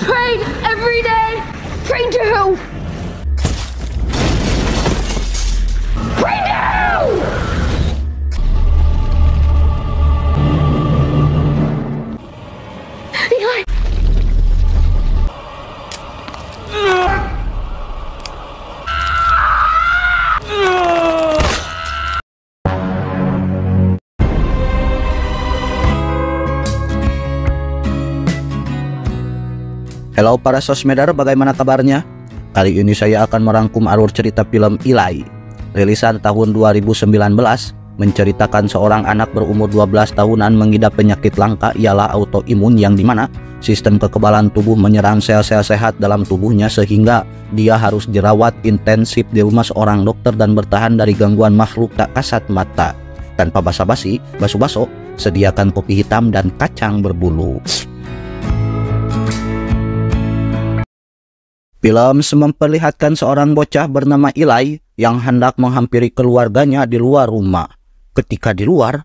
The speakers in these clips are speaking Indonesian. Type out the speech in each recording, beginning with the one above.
prayed every day. Prayed to who? Prayed to who? Eli. Halo para sosmedar, bagaimana kabarnya? Kali ini saya akan merangkum alur cerita film Eli, rilisan tahun 2019, menceritakan seorang anak berumur 12 tahunan mengidap penyakit langka ialah autoimun, yang dimana sistem kekebalan tubuh menyerang sel-sel sehat dalam tubuhnya sehingga dia harus dirawat intensif di rumah seorang dokter dan bertahan dari gangguan makhluk tak kasat mata. Tanpa basa-basi, baso-baso, sediakan kopi hitam dan kacang berbulu. Film memperlihatkan seorang bocah bernama Eli yang hendak menghampiri keluarganya di luar rumah. Ketika di luar,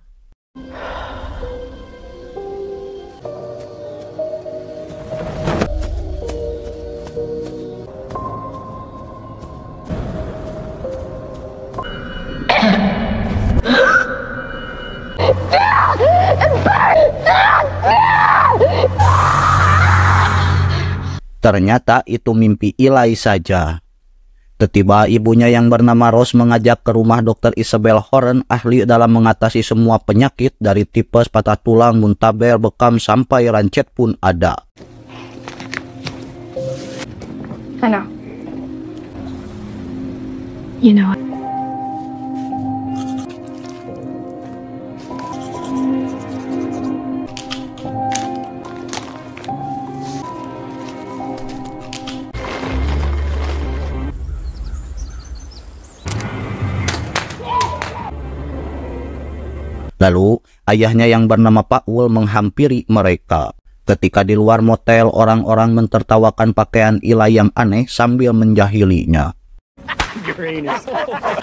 ternyata itu mimpi Eli saja. Tiba-tiba ibunya yang bernama Rose mengajak ke rumah Dr. Isabel Horan, ahli dalam mengatasi semua penyakit dari tipes, patah tulang, muntaber, bekam, sampai rancet pun ada. I know. You know it. Lalu, ayahnya yang bernama Paul menghampiri mereka. Ketika di luar motel, orang-orang mentertawakan pakaian Eli yang aneh sambil menjahilinya. Uranus.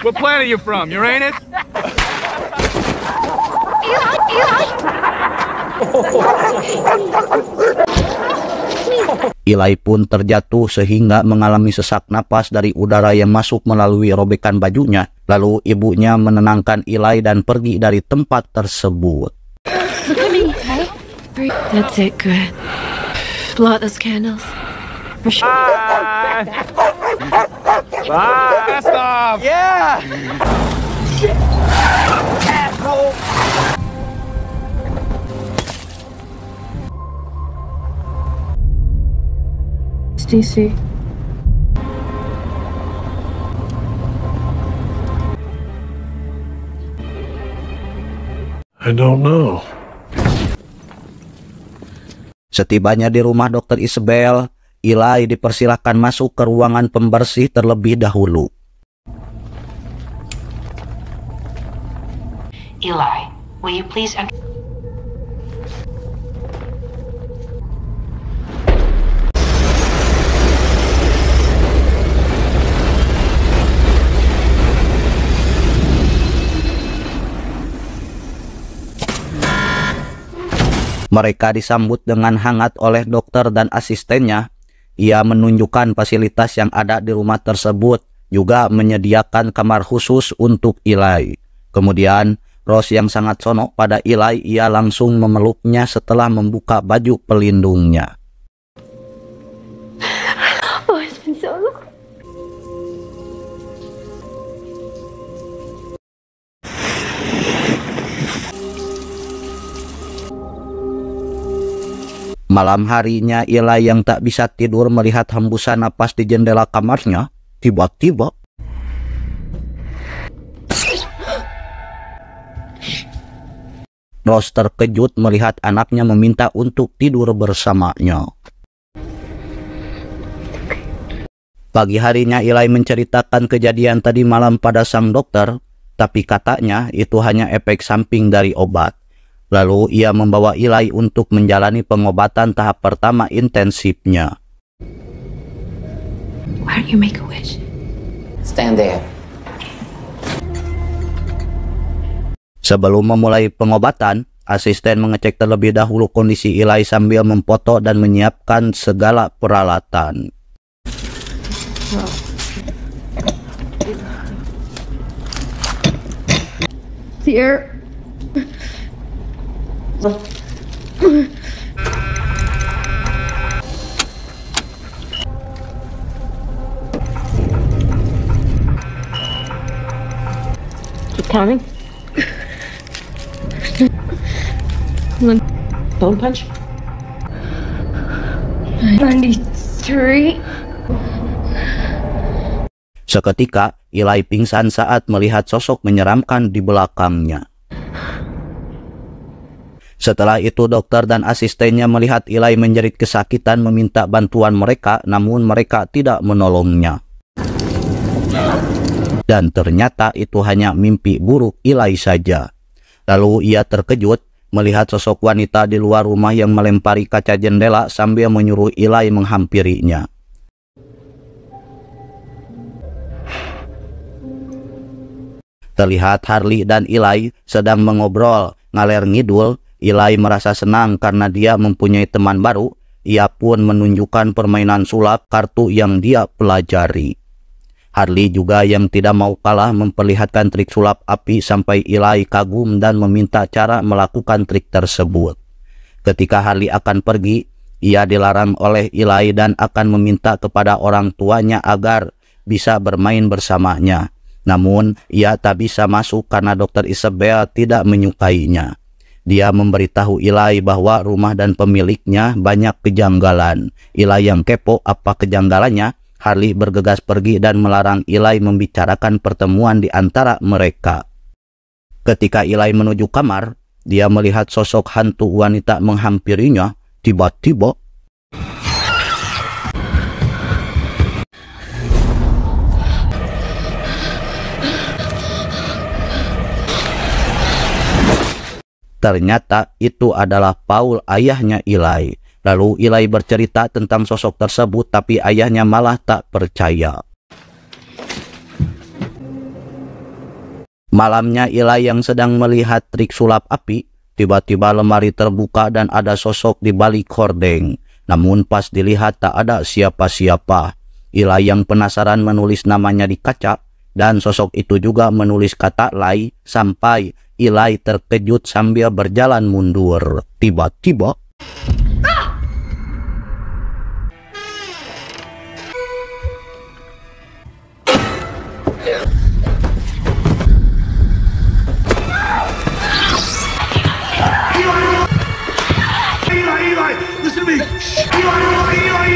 What planet are you from? Uranus? Eli pun terjatuh sehingga mengalami sesak napas dari udara yang masuk melalui robekan bajunya. Lalu ibunya menenangkan Eli dan pergi dari tempat tersebut. Look at me, okay? That's it, good. Blow out those candles. For sure. Bye. Bye. Best off. Yeah. Shit. Asshole. Stacy. I don't know. Setibanya di rumah Dr. Isabel, Eli dipersilahkan masuk ke ruangan pembersih terlebih dahulu. Eli, will you please enter? Mereka disambut dengan hangat oleh dokter dan asistennya. Ia menunjukkan fasilitas yang ada di rumah tersebut, juga menyediakan kamar khusus untuk Eli. Kemudian, Rose yang sangat sonok pada Eli, ia langsung memeluknya setelah membuka baju pelindungnya. Oh, it's been so long. Malam harinya, Eli yang tak bisa tidur melihat hembusan napas di jendela kamarnya. Tiba-tiba, Rose terkejut melihat anaknya meminta untuk tidur bersamanya. Pagi harinya, Eli menceritakan kejadian tadi malam pada sang dokter, tapi katanya itu hanya efek samping dari obat. Lalu ia membawa Eli untuk menjalani pengobatan tahap pertama intensifnya. Why don't you make a wish? Stand there. Sebelum memulai pengobatan, asisten mengecek terlebih dahulu kondisi Eli sambil memfoto dan menyiapkan segala peralatan. Here. Keep counting. Bone punch. 93. Seketika, Eli pingsan saat melihat sosok menyeramkan di belakangnya. Setelah itu, dokter dan asistennya melihat Eli menjerit kesakitan meminta bantuan mereka, namun mereka tidak menolongnya. Dan ternyata itu hanya mimpi buruk Eli saja. Lalu ia terkejut melihat sosok wanita di luar rumah yang melempari kaca jendela sambil menyuruh Eli menghampirinya. Terlihat Harley dan Eli sedang mengobrol ngaler ngidul. Eli merasa senang karena dia mempunyai teman baru. Ia pun menunjukkan permainan sulap kartu yang dia pelajari. Harley juga yang tidak mau kalah memperlihatkan trik sulap api sampai Eli kagum dan meminta cara melakukan trik tersebut. Ketika Harley akan pergi, ia dilarang oleh Eli dan akan meminta kepada orang tuanya agar bisa bermain bersamanya. Namun, ia tak bisa masuk karena Dr. Isabel tidak menyukainya. Dia memberitahu Eli bahwa rumah dan pemiliknya banyak kejanggalan. Eli yang kepo apa kejanggalannya, Harley bergegas pergi dan melarang Eli membicarakan pertemuan di antara mereka. Ketika Eli menuju kamar, dia melihat sosok hantu wanita menghampirinya. Tiba-tiba, ternyata itu adalah Paul, ayahnya Eli. Lalu Eli bercerita tentang sosok tersebut, tapi ayahnya malah tak percaya. Malamnya Eli yang sedang melihat trik sulap api, tiba-tiba lemari terbuka dan ada sosok di balik hordeng. Namun pas dilihat tak ada siapa-siapa. Eli yang penasaran menulis namanya di kaca, dan sosok itu juga menulis kata Lai sampai Eli terkejut sambil berjalan mundur. Tiba-tiba,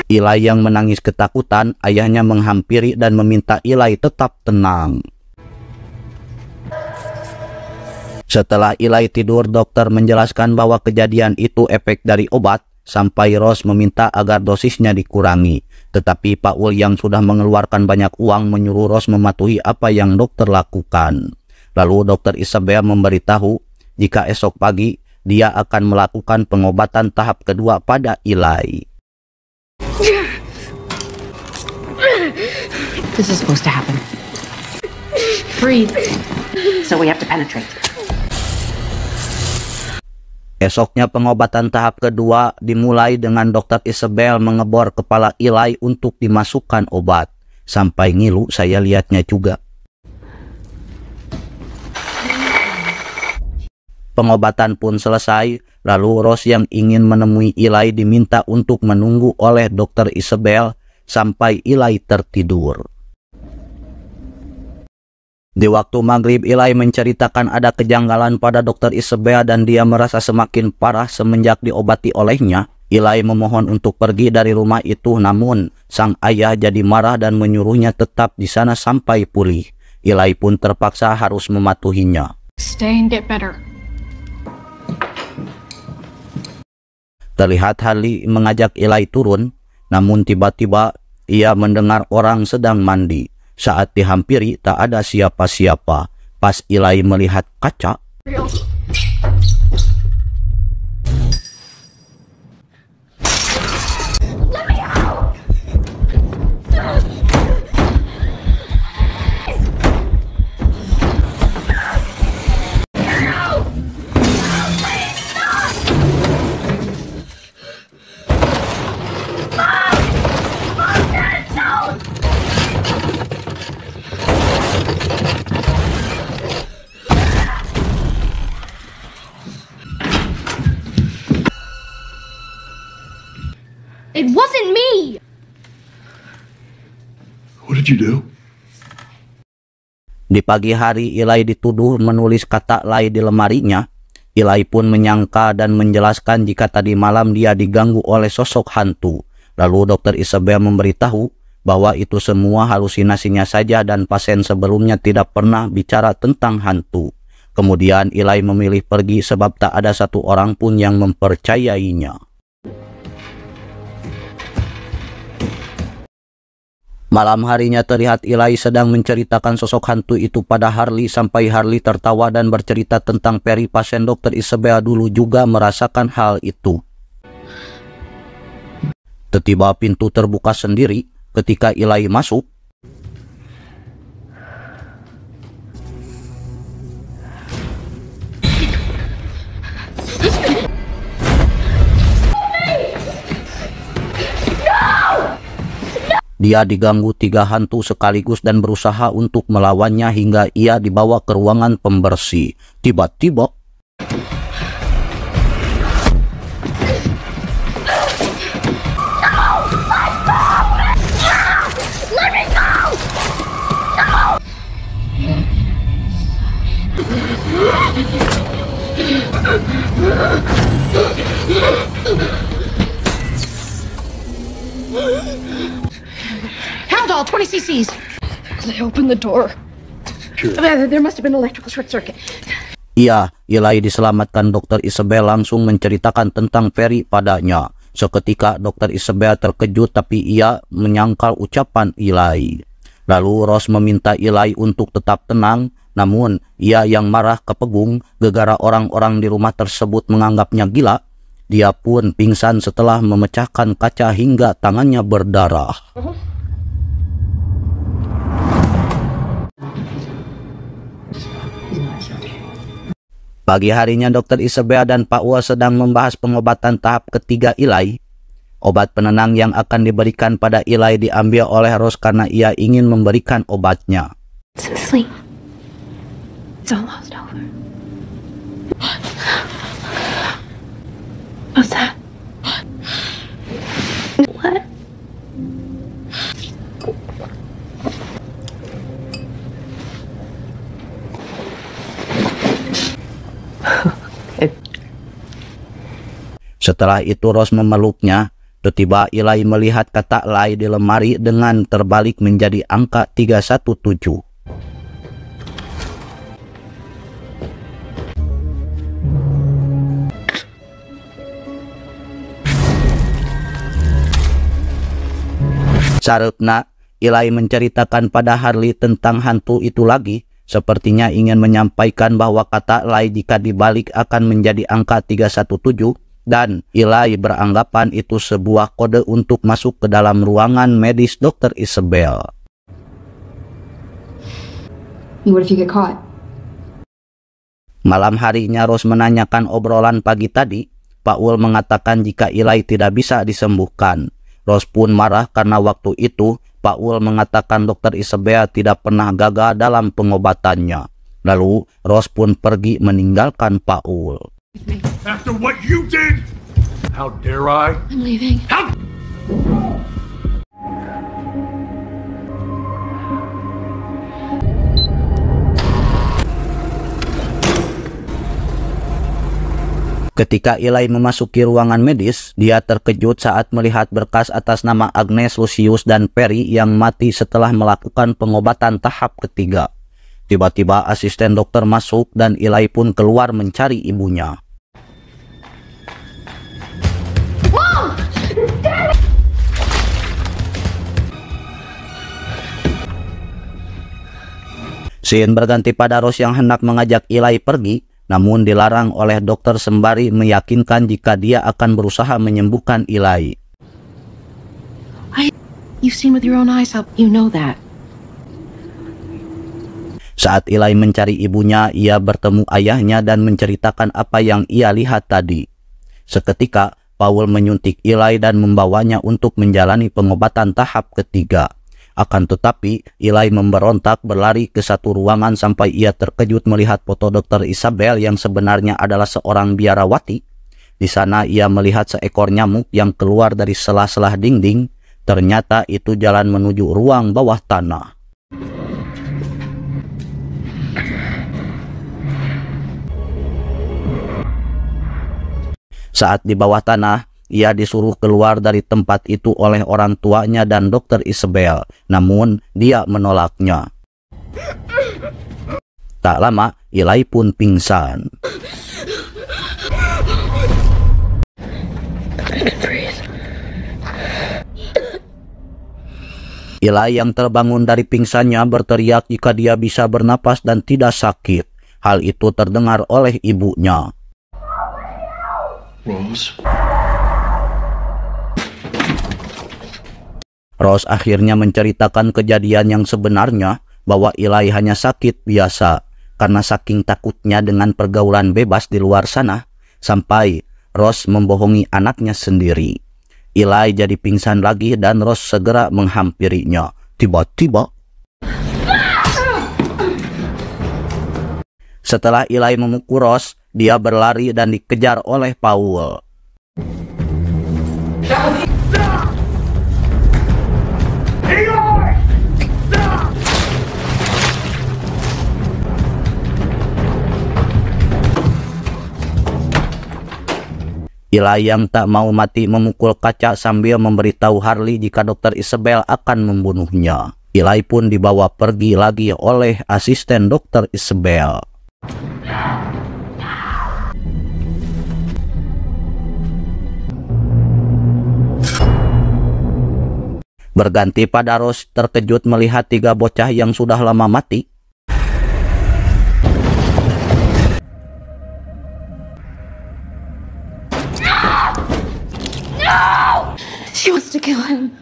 Eli yang menangis ketakutan, ayahnya menghampiri dan meminta Eli tetap tenang. Setelah Eli tidur, dokter menjelaskan bahwa kejadian itu efek dari obat, sampai Rose meminta agar dosisnya dikurangi. Tetapi Paul yang sudah mengeluarkan banyak uang menyuruh Rose mematuhi apa yang dokter lakukan. Lalu dokter Isabel memberitahu jika esok pagi dia akan melakukan pengobatan tahap kedua pada Eli. This is supposed to happen. Breathe. So we have to penetrate. Esoknya pengobatan tahap kedua dimulai dengan dokter Isabel mengebor kepala Eli untuk dimasukkan obat. Sampai ngilu saya lihatnya juga. Pengobatan pun selesai, lalu Rose yang ingin menemui Eli diminta untuk menunggu oleh dokter Isabel sampai Eli tertidur. Di waktu maghrib, Eli menceritakan ada kejanggalan pada dokter Isabel dan dia merasa semakin parah semenjak diobati olehnya. Eli memohon untuk pergi dari rumah itu, namun sang ayah jadi marah dan menyuruhnya tetap di sana sampai pulih. Eli pun terpaksa harus mematuhinya. Stay and get better. Terlihat Harley mengajak Eli turun, namun tiba-tiba ia mendengar orang sedang mandi. Saat dihampiri tak ada siapa-siapa. Pas Eli melihat kaca, It wasn't me! What did you do? Di pagi hari, Eli dituduh menulis kata Lai di lemarinya. Eli pun menyangka dan menjelaskan jika tadi malam dia diganggu oleh sosok hantu. Lalu Dr. Isabel memberitahu bahwa itu semua halusinasinya saja dan pasien sebelumnya tidak pernah bicara tentang hantu. Kemudian Eli memilih pergi sebab tak ada satu orang pun yang mempercayainya. Malam harinya terlihat Eli sedang menceritakan sosok hantu itu pada Harley sampai Harley tertawa dan bercerita tentang Perry. Pasien Dr. Isabel dulu juga merasakan hal itu. Tiba-tiba pintu terbuka sendiri ketika Eli masuk. Dia diganggu 3 hantu sekaligus dan berusaha untuk melawannya hingga ia dibawa ke ruangan pembersih. Tiba-tiba Haldol, 20 cc's. They opened the door. There must have been an electrical short circuit. Eli diselamatkan. Dr. Isabel langsung menceritakan tentang Perry padanya. Seketika Dr. Isabel terkejut tapi ia menyangkal ucapan Eli. Lalu Rose meminta Eli untuk tetap tenang, namun ia yang marah kepegung gegara orang-orang di rumah tersebut menganggapnya gila. Dia pun pingsan setelah memecahkan kaca hingga tangannya berdarah. Pagi harinya Dr. Isabel dan Pak Wall sedang membahas pengobatan tahap ketiga Eli. Obat penenang yang akan diberikan pada Eli diambil oleh Rose karena ia ingin memberikan obatnya. It's asleep. It's almost over. What's that? What? Setelah itu Rose memeluknya. Tiba-tiba Eli melihat kata Lai di lemari dengan terbalik menjadi angka 317. Sarepna, Eli menceritakan pada Harley tentang hantu itu lagi. Sepertinya ingin menyampaikan bahwa kata Lai jika dibalik akan menjadi angka 317. Dan Eli beranggapan itu sebuah kode untuk masuk ke dalam ruangan medis Dr. Isabel. What if you get caught? Malam harinya Rose menanyakan obrolan pagi tadi. Pak Wall mengatakan jika Eli tidak bisa disembuhkan. Rose pun marah karena waktu itu Pak Wall mengatakan Dr. Isabel tidak pernah gagal dalam pengobatannya. Lalu Rose pun pergi meninggalkan Pak Wall. After what you did? How dare I? I'm leaving. How? Ketika Eli memasuki ruangan medis, dia terkejut saat melihat berkas atas nama Agnes, Lucius, dan Perry yang mati setelah melakukan pengobatan tahap ketiga. Tiba-tiba asisten dokter masuk dan Eli pun keluar mencari ibunya. Scene berganti pada Rose yang hendak mengajak Eli pergi, namun dilarang oleh dokter sembari meyakinkan jika dia akan berusaha menyembuhkan Eli. You've seen with your own eyes how you know that. Saat Eli mencari ibunya, ia bertemu ayahnya dan menceritakan apa yang ia lihat tadi. Seketika, Paul menyuntik Eli dan membawanya untuk menjalani pengobatan tahap ketiga. Akan tetapi, Eli memberontak berlari ke satu ruangan sampai ia terkejut melihat foto Dr. Isabel yang sebenarnya adalah seorang biarawati. Di sana ia melihat seekor nyamuk yang keluar dari sela-sela dinding. Ternyata itu jalan menuju ruang bawah tanah. Saat di bawah tanah, ia disuruh keluar dari tempat itu oleh orang tuanya dan Dr. Isabel. Namun, dia menolaknya. Tak lama, Eli pun pingsan. Eli yang terbangun dari pingsannya berteriak jika dia bisa bernapas dan tidak sakit. Hal itu terdengar oleh ibunya. Rose akhirnya menceritakan kejadian yang sebenarnya, bahwa Eli hanya sakit biasa karena saking takutnya dengan pergaulan bebas di luar sana, sampai Rose membohongi anaknya sendiri. Eli jadi pingsan lagi dan Rose segera menghampirinya. Tiba-tiba, setelah Eli memukul Rose, dia berlari dan dikejar oleh Paul. Eli yang tak mau mati memukul kaca sambil memberitahu Harley jika Dr. Isabel akan membunuhnya. Eli pun dibawa pergi lagi oleh asisten Dr. Isabel. Berganti pada Rose terkejut melihat 3 bocah yang sudah lama mati. She wants to kill him.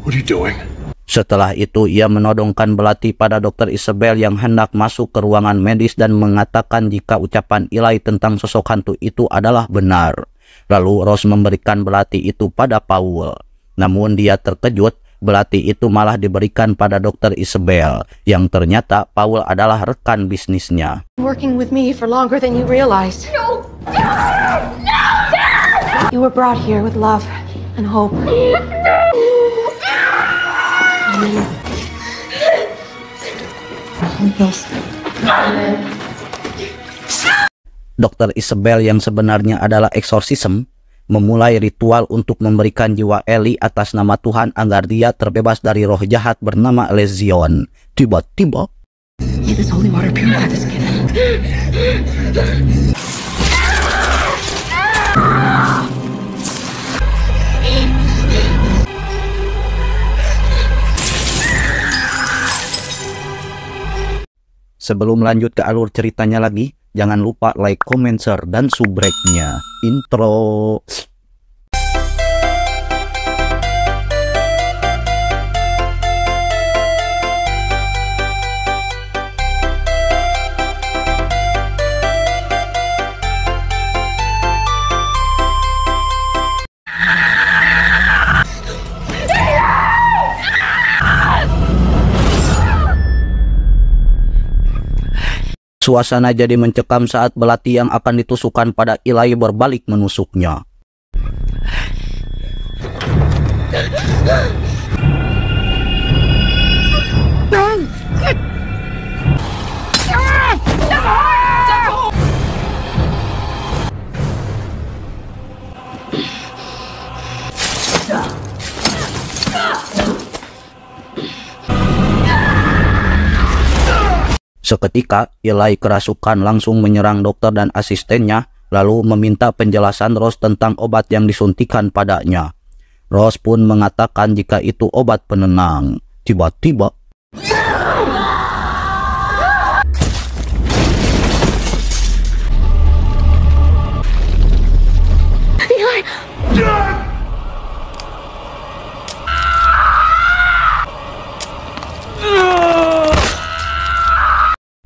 What are you doing? Setelah itu ia menodongkan belati pada Dr. Isabel yang hendak masuk ke ruangan medis dan mengatakan jika ucapan Eli tentang sosok hantu itu adalah benar. Lalu Rose memberikan belati itu pada Paul. Namun dia terkejut, belati itu malah diberikan pada Dr. Isabel, yang ternyata Paul adalah rekan bisnisnya. Working with me for longer than you realized. No! No! You were brought here with love and hope. Dr. Isabel yang sebenarnya adalah eksorsisme memulai ritual untuk memberikan jiwa Eli atas nama Tuhan agar dia terbebas dari roh jahat bernama Legion. Tiba-tiba, May this holy water purify the skin. sebelum lanjut ke alur ceritanya lagi, jangan lupa like, comment, share, dan subrek-nya. Intro. Suasana jadi mencekam saat belati yang akan ditusukkan pada Eli berbalik menusuknya. Seketika, Eli kerasukan langsung menyerang dokter dan asistennya, lalu meminta penjelasan Rose tentang obat yang disuntikan padanya. Rose pun mengatakan jika itu obat penenang. Tiba-tiba,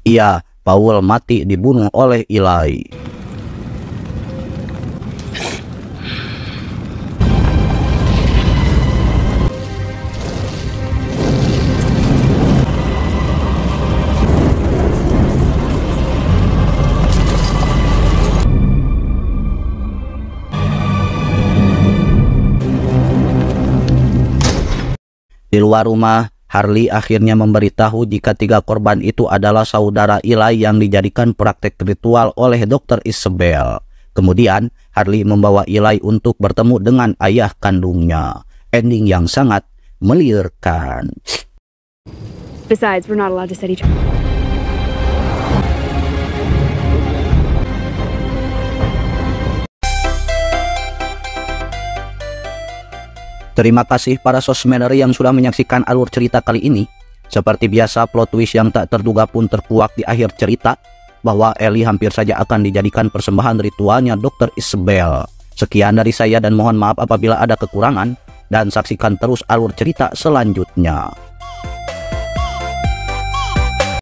iya, Paul mati dibunuh oleh Eli. Di luar rumah, Harley akhirnya memberitahu jika 3 korban itu adalah saudara Eli yang dijadikan praktek ritual oleh Dr. Isabel. Kemudian, Harley membawa Eli untuk bertemu dengan ayah kandungnya. Ending yang sangat melirikkan. Besides, we're not allowed to set each other. Terima kasih para sosmeder yang sudah menyaksikan alur cerita kali ini. Seperti biasa, plot twist yang tak terduga pun terkuak di akhir cerita, bahwa Eli hampir saja akan dijadikan persembahan ritualnya Dr. Isabel. Sekian dari saya dan mohon maaf apabila ada kekurangan, dan saksikan terus alur cerita selanjutnya.